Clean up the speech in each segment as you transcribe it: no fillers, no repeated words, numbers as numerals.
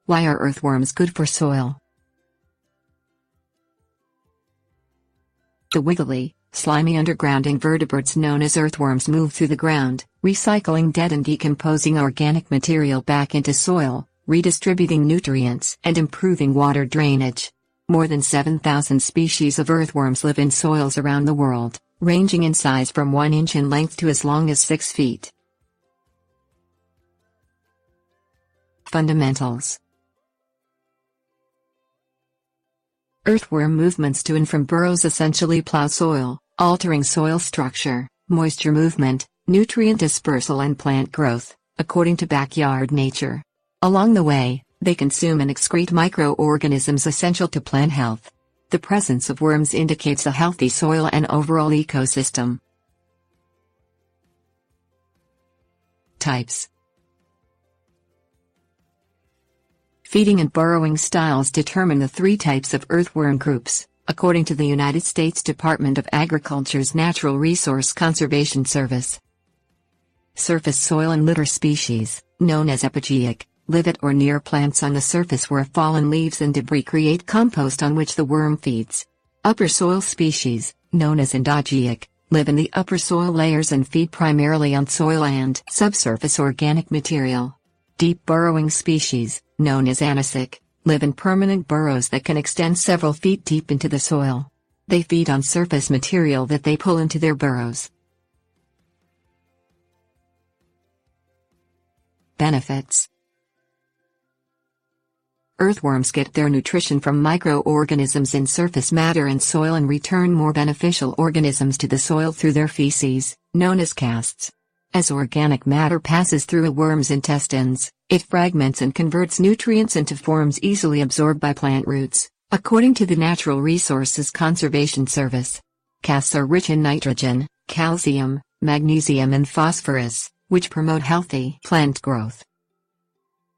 Why are earthworms good for soil? The wiggly, slimy underground invertebrates known as earthworms move through the ground, recycling dead and decomposing organic material back into soil, redistributing nutrients and improving water drainage. More than 7,000 species of earthworms live in soils around the world, ranging in size from 1 inch in length to as long as 6 feet. Fundamentals. Earthworm movements to and from burrows essentially plow soil, altering soil structure, moisture movement, nutrient dispersal and plant growth, according to backyard nature. Along the way, they consume and excrete microorganisms essential to plant health. The presence of worms indicates a healthy soil and overall ecosystem. Types. Feeding and burrowing styles determine the 3 types of earthworm groups, according to the United States Department of Agriculture's Natural Resource Conservation Service. Surface soil and litter species, known as epigeic, live at or near plants on the surface where fallen leaves and debris create compost on which the worm feeds. Upper soil species, known as endogeic, live in the upper soil layers and feed primarily on soil and subsurface organic material. Deep burrowing species, known as anisic, live in permanent burrows that can extend several feet deep into the soil. They feed on surface material that they pull into their burrows. Benefits. Earthworms get their nutrition from microorganisms in surface matter and soil and return more beneficial organisms to the soil through their feces, known as casts. As organic matter passes through a worm's intestines, it fragments and converts nutrients into forms easily absorbed by plant roots, according to the Natural Resources Conservation Service. Casts are rich in nitrogen, calcium, magnesium and phosphorus, which promote healthy plant growth.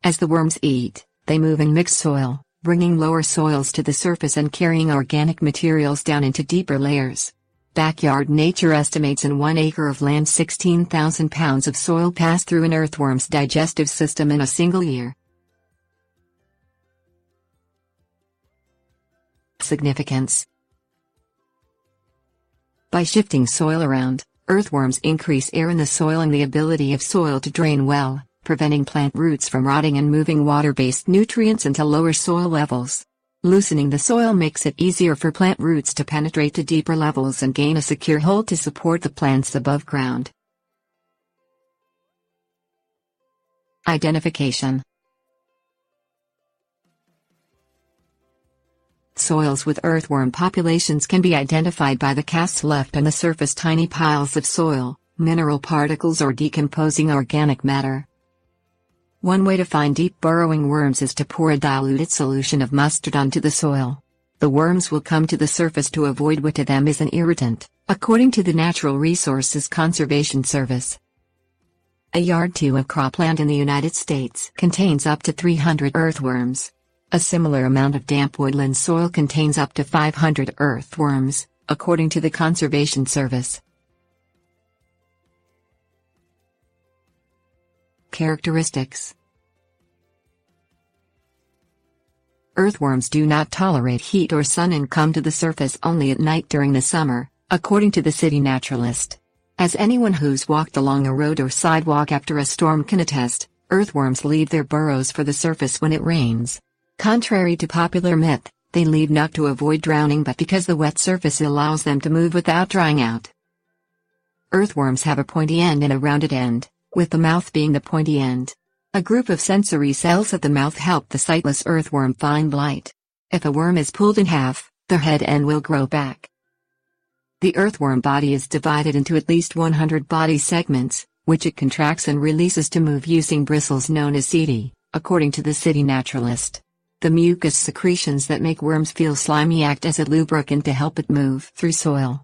As the worms eat, they move in mixed soil, bringing lower soils to the surface and carrying organic materials down into deeper layers. Backyard nature estimates in 1 acre of land 16,000 pounds of soil pass through an earthworm's digestive system in a single year. Significance. By shifting soil around, earthworms increase air in the soil and the ability of soil to drain well, preventing plant roots from rotting and moving water-based nutrients into lower soil levels. Loosening the soil makes it easier for plant roots to penetrate to deeper levels and gain a secure hold to support the plants above ground. Identification. Soils with earthworm populations can be identified by the casts left on the surface, tiny piles of soil, mineral particles or decomposing organic matter. One way to find deep burrowing worms is to pour a diluted solution of mustard onto the soil. The worms will come to the surface to avoid what to them is an irritant, according to the Natural Resources Conservation Service. A yard of cropland in the United States contains up to 300 earthworms. A similar amount of damp woodland soil contains up to 500 earthworms, according to the Conservation Service. Characteristics. Earthworms do not tolerate heat or sun and come to the surface only at night during the summer, according to the city naturalist. As anyone who's walked along a road or sidewalk after a storm can attest, earthworms leave their burrows for the surface when it rains. Contrary to popular myth, they leave not to avoid drowning but because the wet surface allows them to move without drying out. Earthworms have a pointy end and a rounded end, with the mouth being the pointy end. A group of sensory cells at the mouth help the sightless earthworm find light. If a worm is pulled in half, the head end will grow back. The earthworm body is divided into at least 100 body segments, which it contracts and releases to move using bristles known as setae, according to the city naturalist. The mucus secretions that make worms feel slimy act as a lubricant to help it move through soil.